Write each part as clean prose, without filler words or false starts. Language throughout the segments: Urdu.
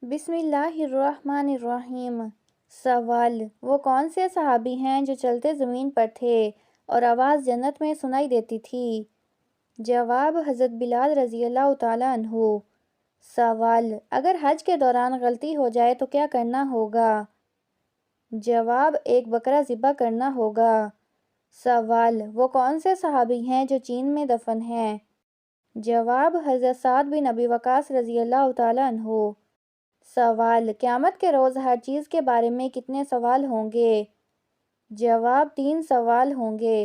بسم اللہ الرحمن الرحیم۔ سوال: وہ کون سے صحابی ہیں جو چلتے زمین پر تھے اور آواز جنت میں سنائی دیتی تھی؟ جواب: حضرت بلال رضی اللہ تعالیٰ عنہ۔ سوال: اگر حج کے دوران غلطی ہو جائے تو کیا کرنا ہوگا؟ جواب: ایک بکرا ذبح کرنا ہوگا۔ سوال: وہ کون سے صحابی ہیں جو چین میں دفن ہیں؟ جواب: حضرت سعد بن ابی وقاص رضی اللہ تعالیٰ عنہ۔ سوال: قیامت کے روز ہر چیز کے بارے میں کتنے سوال ہوں گے؟ جواب: 3 سوال ہوں گے۔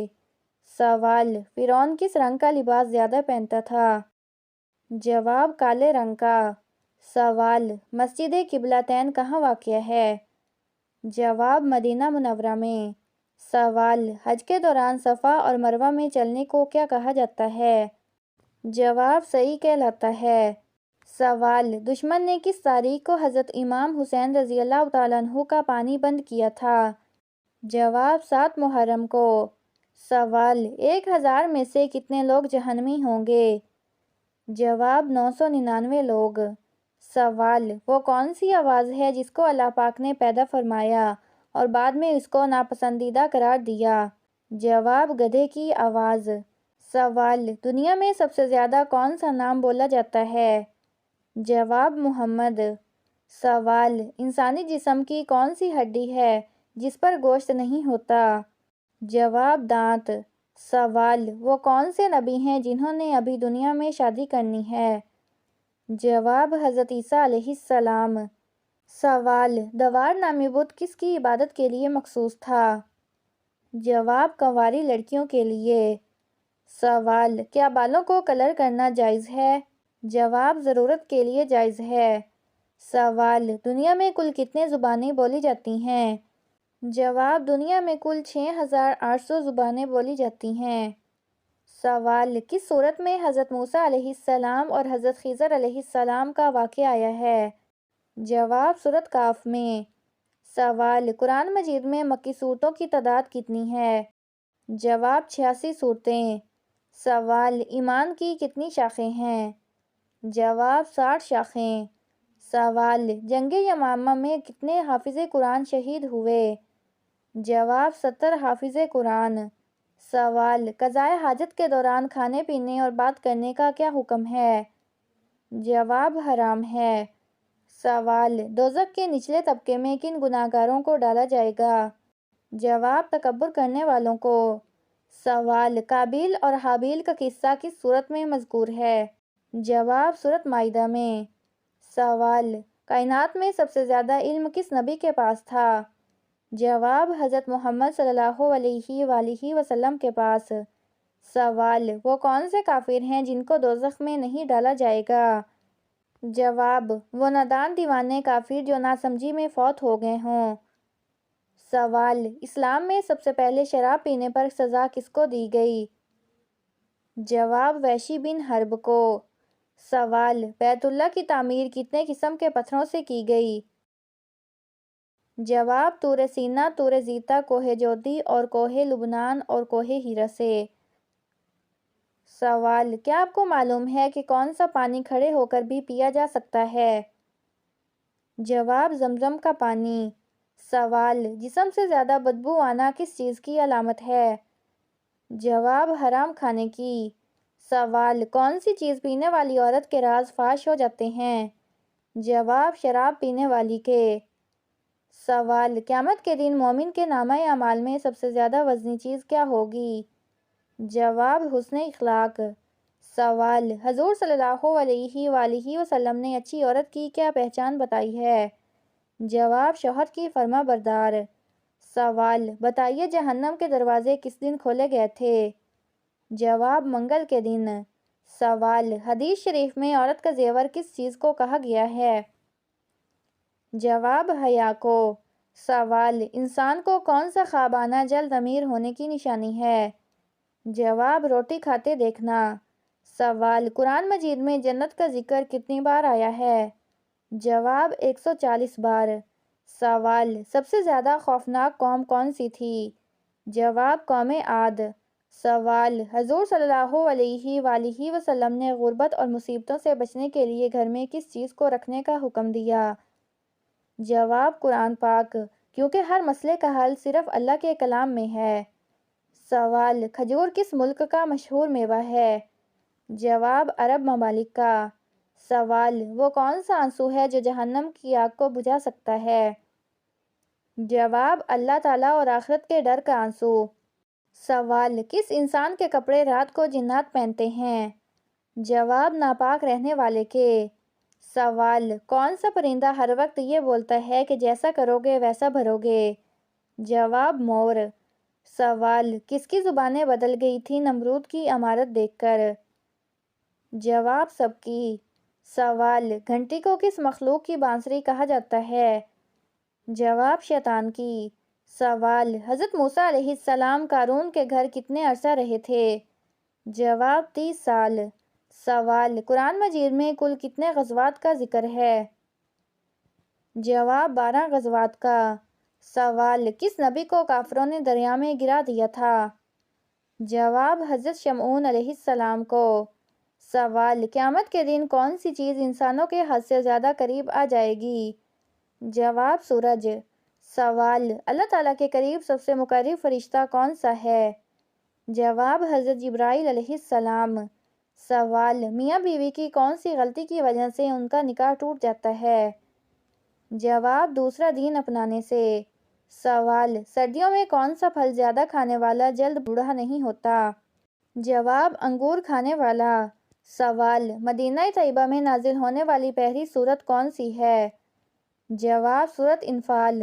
سوال: فرعون کس رنگ کا لباس زیادہ پہنتا تھا؟ جواب: کالے رنگ کا۔ سوال: مسجد قبلتین کہاں واقع ہے؟ جواب: مدینہ منورہ میں۔ سوال: حج کے دوران صفا اور مروہ میں چلنے کو کیا کہا جاتا ہے؟ جواب: سعی کہلاتا ہے۔ سوال: دشمن نے کس تاریخ کو حضرت امام حسین رضی اللہ تعالیٰ عنہ کا پانی بند کیا تھا؟ جواب: 7 محرم کو۔ سوال: 1000 میں سے کتنے لوگ جہنمی ہوں گے؟ جواب: 999 لوگ۔ سوال: وہ کون سی آواز ہے جس کو اللہ پاک نے پیدا فرمایا اور بعد میں اس کو ناپسندیدہ قرار دیا؟ جواب: گدھے کی آواز۔ سوال: دنیا میں سب سے زیادہ کون سا نام بولا جاتا ہے؟ جواب: محمد۔ سوال: انسانی جسم کی کون سی ہڈی ہے جس پر گوشت نہیں ہوتا؟ جواب: دانت۔ سوال: وہ کون سے نبی ہیں جنہوں نے ابھی دنیا میں شادی کرنی ہے؟ جواب: حضرت عیسیٰ علیہ السلام۔ سوال: دوار نامی بت کس کی عبادت کے لیے مخصوص تھا؟ جواب: کنواری لڑکیوں کے لیے۔ سوال: کیا بالوں کو کلر کرنا جائز ہے؟ جواب: ضرورت کے لیے جائز ہے۔ سوال: دنیا میں کل کتنے زبانیں بولی جاتی ہیں؟ جواب: دنیا میں کل 6800 زبانیں بولی جاتی ہیں۔ سوال: کس سورت میں حضرت موسیٰ علیہ السلام اور حضرت خضر علیہ السلام کا واقعہ آیا ہے؟ جواب: سورت کاف میں۔ سوال: قرآن مجید میں مکی سورتوں کی تعداد کتنی ہے؟ جواب: 86 سورتیں۔ سوال: ایمان کی کتنی شاخیں ہیں؟ جواب: 60 شاخیں۔ سوال: جنگ یمامہ میں کتنے حافظ قرآن شہید ہوئے؟ جواب: 70 حافظ قرآن۔ سوال: قضائے حاجت کے دوران کھانے پینے اور بات کرنے کا کیا حکم ہے؟ جواب: حرام ہے۔ سوال: دوزخ کے نچلے طبقے میں کن گناہگاروں کو ڈالا جائے گا؟ جواب: تکبر کرنے والوں کو۔ سوال: قابیل اور حابیل کا قصہ کس سورت میں مذکور ہے؟ جواب: سورت مائدہ میں۔ سوال: کائنات میں سب سے زیادہ علم کس نبی کے پاس تھا؟ جواب: حضرت محمد صلی اللہ علیہ وآلہ وسلم کے پاس۔ سوال: وہ کون سے کافر ہیں جن کو دوزخ میں نہیں ڈالا جائے گا؟ جواب: وہ نادان دیوانے کافر جو ناسمجھی میں فوت ہو گئے ہوں۔ سوال: اسلام میں سب سے پہلے شراب پینے پر سزا کس کو دی گئی؟ جواب: وحشی بن حرب کو۔ سوال: بیت اللہ کی تعمیر کتنے قسم کے پتھروں سے کی گئی؟ جواب: طور سینا، طور زیتا، کوہ جودی اور کوہ لبنان اور کوہ ہیرا سے۔ سوال: کیا آپ کو معلوم ہے کہ کون سا پانی کھڑے ہو کر بھی پیا جا سکتا ہے؟ جواب: زمزم کا پانی۔ سوال: جسم سے زیادہ بدبو آنا کس چیز کی علامت ہے؟ جواب: حرام کھانے کی۔ سوال: کون سی چیز پینے والی عورت کے راز فاش ہو جاتے ہیں؟ جواب: شراب پینے والی کے۔ سوال: قیامت کے دن مومن کے نامہ اعمال میں سب سے زیادہ وزنی چیز کیا ہوگی؟ جواب: حسن اخلاق۔ سوال: حضور صلی اللہ علیہ وآلہ وسلم نے اچھی عورت کی کیا پہچان بتائی ہے؟ جواب: شوہر کی فرما بردار۔ سوال: بتائیے جہنم کے دروازے کس دن کھولے گئے تھے؟ جواب: منگل کے دن۔ سوال: حدیث شریف میں عورت کا زیور کس چیز کو کہا گیا ہے؟ جواب: حیا کو۔ سوال: انسان کو کون سا خواب آنا جلد امیر ہونے کی نشانی ہے؟ جواب: روٹی کھاتے دیکھنا۔ سوال: قرآن مجید میں جنت کا ذکر کتنی بار آیا ہے؟ جواب: 140 بار۔ سوال: سب سے زیادہ خوفناک قوم کون سی تھی؟ جواب: قوم عاد۔ سوال: حضور صلی اللہ علیہ وآلہ وسلم نے غربت اور مصیبتوں سے بچنے کے لیے گھر میں کس چیز کو رکھنے کا حکم دیا؟ جواب: قرآن پاک، کیونکہ ہر مسئلے کا حل صرف اللہ کے کلام میں ہے۔ سوال: کھجور کس ملک کا مشہور میوہ ہے؟ جواب: عرب ممالک کا۔ سوال: وہ کون سا آنسو ہے جو جہنم کی آگ کو بجھا سکتا ہے؟ جواب: اللہ تعالیٰ اور آخرت کے ڈر کا آنسو۔ سوال: کس انسان کے کپڑے رات کو جنات پہنتے ہیں؟ جواب: ناپاک رہنے والے کے۔ سوال: کون سا پرندہ ہر وقت یہ بولتا ہے کہ جیسا کرو گے ویسا بھرو گے؟ جواب: مور۔ سوال: کس کی زبانیں بدل گئی تھیں نمرود کی عمارت دیکھ کر؟ جواب: سب کی۔ سوال: گھنٹی کو کس مخلوق کی بانسری کہا جاتا ہے؟ جواب: شیطان کی۔ سوال: حضرت موسیٰ علیہ السلام قارون کے گھر کتنے عرصہ رہے تھے؟ جواب: 30 سال۔ سوال: قرآن مجید میں کل کتنے غزوات کا ذکر ہے؟ جواب: 12 غزوات کا۔ سوال: کس نبی کو کافروں نے دریا میں گرا دیا تھا؟ جواب: حضرت شمعون علیہ السلام کو۔ سوال: قیامت کے دن کون سی چیز انسانوں کے حد سے زیادہ قریب آ جائے گی؟ جواب: سورج۔ سوال: اللہ تعالیٰ کے قریب سب سے مقرب فرشتہ کون سا ہے؟ جواب: حضرت جبرائیل علیہ السلام۔ سوال: میاں بیوی کی کون سی غلطی کی وجہ سے ان کا نکاح ٹوٹ جاتا ہے؟ جواب: دوسرا دین اپنانے سے۔ سوال: سردیوں میں کون سا پھل زیادہ کھانے والا جلد بوڑھا نہیں ہوتا؟ جواب: انگور کھانے والا۔ سوال: مدینہ طیبہ میں نازل ہونے والی پہلی سورت کون سی ہے؟ جواب: سورۃ انفال۔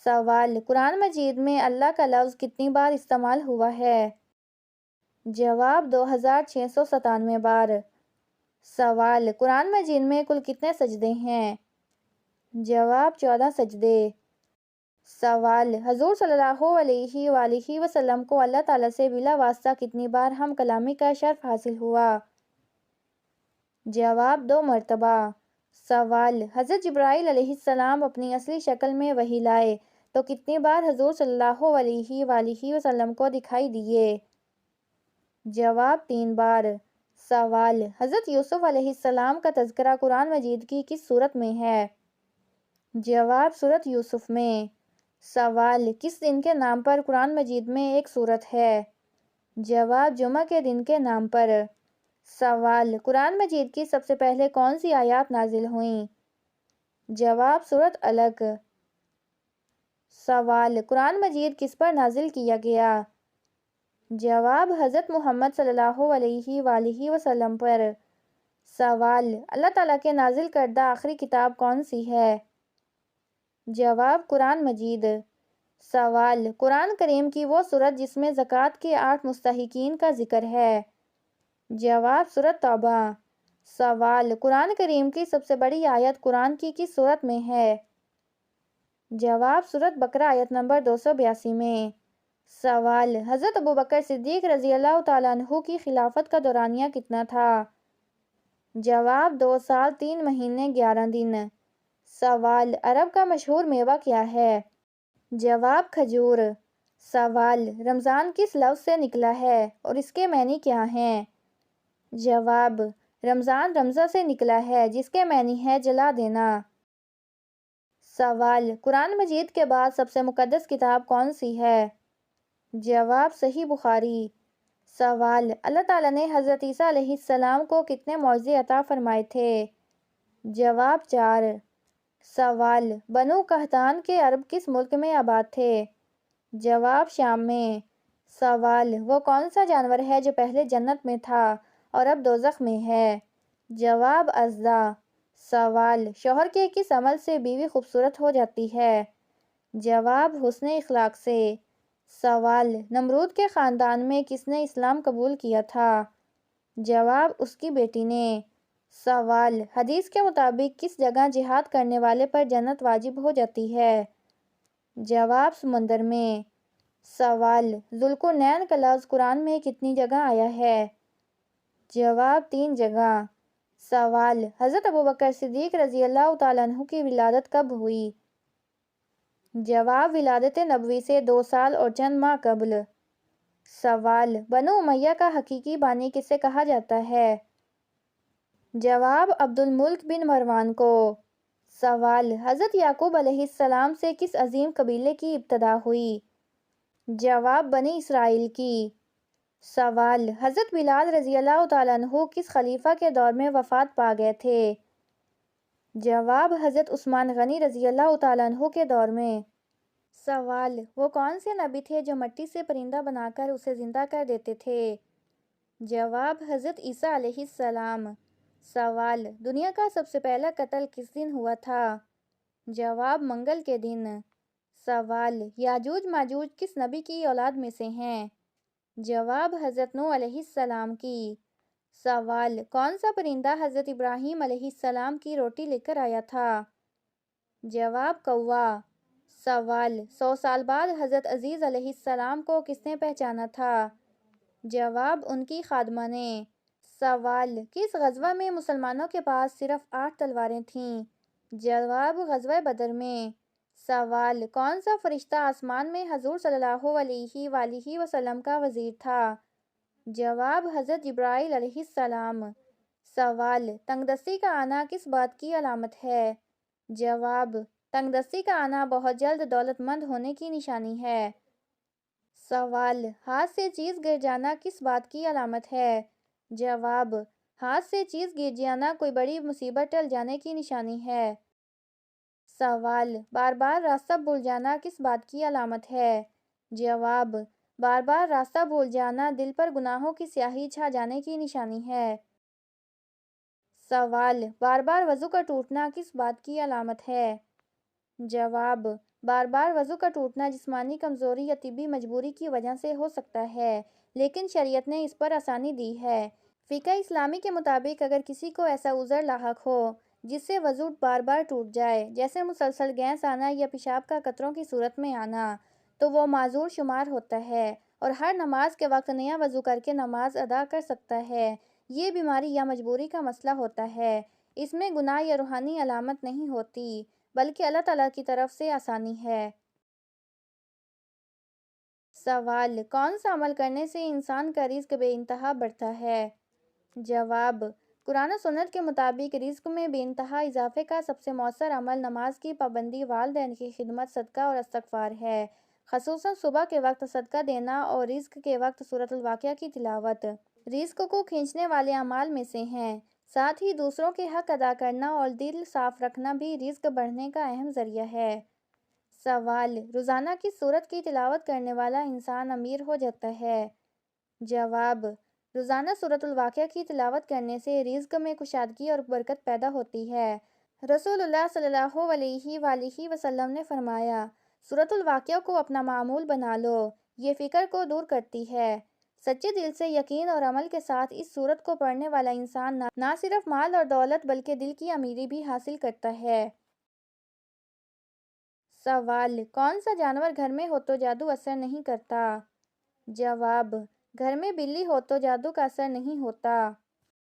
سوال: قرآن مجید میں اللہ کا لفظ کتنی بار استعمال ہوا ہے؟ جواب: 2697 بار۔ سوال: قرآن مجید میں کل کتنے سجدے ہیں؟ جواب: 14 سجدے۔ سوال: حضور صلی اللہ علیہ وآلہ وسلم کو اللہ تعالیٰ سے بلا واسطہ کتنی بار ہم کلامی کا شرف حاصل ہوا؟ جواب: 2 مرتبہ۔ سوال: حضرت جبرائیل علیہ السلام اپنی اصلی شکل میں وحی لائے تو کتنی بار حضور صلی اللہ علیہ وآلہ وسلم کو دکھائی دیے؟ جواب: 3 بار۔ سوال: حضرت یوسف علیہ السلام کا تذکرہ قرآن مجید کی کس سورت میں ہے؟ جواب: سورۃ یوسف میں۔ سوال: کس دن کے نام پر قرآن مجید میں ایک سورت ہے؟ جواب: جمعہ کے دن کے نام پر۔ سوال: قرآن مجید کی سب سے پہلے کون سی آیات نازل ہوئیں؟ جواب: سورۃ علق۔ سوال: قرآن مجید کس پر نازل کیا گیا؟ جواب: حضرت محمد صلی اللہ علیہ وآلہ وسلم پر۔ سوال: اللہ تعالیٰ کے نازل کردہ آخری کتاب کون سی ہے؟ جواب: قرآن مجید۔ سوال: قرآن کریم کی وہ سورت جس میں زکوٰۃ کے 8 مستحقین کا ذکر ہے؟ جواب: سورۃ توبہ۔ سوال: قرآن کریم کی سب سے بڑی آیت قرآن کی کس سورت میں ہے؟ جواب: سورۃ بقرہ آیت نمبر 282 میں۔ سوال: حضرت ابوبکر صدیق رضی اللہ تعالیٰ عنہ کی خلافت کا دورانیہ کتنا تھا؟ جواب: 2 سال 3 مہینے 11 دن۔ سوال: عرب کا مشہور میوہ کیا ہے؟ جواب: کھجور۔ سوال: رمضان کس لفظ سے نکلا ہے اور اس کے معنی کیا ہیں؟ جواب: رمضان رمزہ سے نکلا ہے جس کے معنی ہے جلا دینا۔ سوال: قرآن مجید کے بعد سب سے مقدس کتاب کون سی ہے؟ جواب: صحیح بخاری۔ سوال: اللہ تعالیٰ نے حضرت عیسیٰ علیہ السلام کو کتنے معجزے عطا فرمائے تھے؟ جواب: 4۔ سوال: بنو قحطان کے عرب کس ملک میں آباد تھے؟ جواب: شام میں۔ سوال: وہ کون سا جانور ہے جو پہلے جنت میں تھا اور اب دوزخ میں ہے؟ جواب: اژدھا۔ سوال: شوہر کے کس عمل سے بیوی خوبصورت ہو جاتی ہے؟ جواب: حسن اخلاق سے۔ سوال: نمرود کے خاندان میں کس نے اسلام قبول کیا تھا؟ جواب: اس کی بیٹی نے۔ سوال: حدیث کے مطابق کس جگہ جہاد کرنے والے پر جنت واجب ہو جاتی ہے؟ جواب: سمندر میں۔ سوال: ذوالقرنین کا لفظ قرآن میں کتنی جگہ آیا ہے؟ جواب: 3 جگہ۔ سوال: حضرت ابوبکر صدیق رضی اللہ تعالیٰ عنہ کی ولادت کب ہوئی؟ جواب: ولادت نبوی سے 2 سال اور چند ماہ قبل۔ سوال: بنو امیہ کا حقیقی بانی کسے کہا جاتا ہے؟ جواب: عبد الملک بن مروان کو۔ سوال: حضرت یعقوب علیہ السلام سے کس عظیم قبیلے کی ابتدا ہوئی؟ جواب: بنی اسرائیل کی۔ سوال: حضرت بلال رضی اللہ تعالیٰ عنہ کس خلیفہ کے دور میں وفات پا گئے تھے؟ جواب: حضرت عثمان غنی رضی اللہ تعالیٰ عنہ کے دور میں۔ سوال: وہ کون سے نبی تھے جو مٹی سے پرندہ بنا کر اسے زندہ کر دیتے تھے؟ جواب: حضرت عیسیٰ علیہ السلام۔ سوال: دنیا کا سب سے پہلا قتل کس دن ہوا تھا؟ جواب: منگل کے دن۔ سوال: یاجوج ماجوج کس نبی کی اولاد میں سے ہیں؟ جواب: حضرت نوح علیہ السلام کی۔ سوال: کون سا پرندہ حضرت ابراہیم علیہ السلام کی روٹی لے کر آیا تھا؟ جواب: کوّا۔ سوال: 100 سال بعد حضرت عزیز علیہ السلام کو کس نے پہچانا تھا؟ جواب: ان کی خادمہ نے۔ سوال: کس غزوہ میں مسلمانوں کے پاس صرف 8 تلواریں تھیں؟ جواب: غزوہ بدر میں۔ سوال: کون سا فرشتہ آسمان میں حضور صلی اللہ علیہ وآلہ وسلم کا وزیر تھا؟ جواب: حضرت جبرائیل علیہ السلام۔ سوال: تنگ دستی کا آنا کس بات کی علامت ہے؟ جواب: تنگ دستی کا آنا بہت جلد دولت مند ہونے کی نشانی ہے۔ سوال: ہاتھ سے چیز گر جانا کس بات کی علامت ہے؟ جواب: ہاتھ سے چیز گر جانا کوئی بڑی مصیبت ٹل جانے کی نشانی ہے۔ سوال: بار بار راستہ بھول جانا کس بات کی علامت ہے؟ جواب: بار بار راستہ بھول جانا دل پر گناہوں کی سیاہی چھا جانے کی نشانی ہے۔ سوال: بار بار وضو کا ٹوٹنا کس بات کی علامت ہے؟ جواب: بار بار وضو کا ٹوٹنا جسمانی کمزوری یا طبی مجبوری کی وجہ سے ہو سکتا ہے، لیکن شریعت نے اس پر آسانی دی ہے۔ فقہ اسلامی کے مطابق اگر کسی کو ایسا عذر لاحق ہو جس سے وضو بار بار ٹوٹ جائے، جیسے مسلسل گیس آنا یا پیشاب کا قطروں کی صورت میں آنا، تو وہ معذور شمار ہوتا ہے اور ہر نماز کے وقت نیا وضو کر کے نماز ادا کر سکتا ہے۔ یہ بیماری یا مجبوری کا مسئلہ ہوتا ہے، اس میں گناہ یا روحانی علامت نہیں ہوتی، بلکہ اللہ تعالیٰ کی طرف سے آسانی ہے۔ سوال: کون سا عمل کرنے سے انسان کا رزق بے انتہا بڑھتا ہے؟ جواب: قرآن و سنت کے مطابق رزق میں بے انتہا اضافے کا سب سے مؤثر عمل نماز کی پابندی، والدین کی خدمت، صدقہ اور استغفار ہے، خصوصاً صبح کے وقت صدقہ دینا اور رزق کے وقت سورۃ الواقعہ کی تلاوت رزق کو کھینچنے والے اعمال میں سے ہیں۔ ساتھ ہی دوسروں کے حق ادا کرنا اور دل صاف رکھنا بھی رزق بڑھنے کا اہم ذریعہ ہے۔ سوال: روزانہ کس سورت کی تلاوت کرنے والا انسان امیر ہو جاتا ہے؟ جواب: روزانہ سورۃ الواقعہ کی تلاوت کرنے سے رزق میں کشادگی اور برکت پیدا ہوتی ہے۔ رسول اللہ صلی اللہ علیہ وآلہ وسلم نے فرمایا، سورۃ الواقعہ کو اپنا معمول بنا لو، یہ فکر کو دور کرتی ہے۔ سچے دل سے یقین اور عمل کے ساتھ اس سورت کو پڑھنے والا انسان نہ صرف مال اور دولت بلکہ دل کی امیری بھی حاصل کرتا ہے۔ سوال: کون سا جانور گھر میں ہو تو جادو اثر نہیں کرتا؟ جواب: گھر میں بلی ہو تو جادو کا اثر نہیں ہوتا۔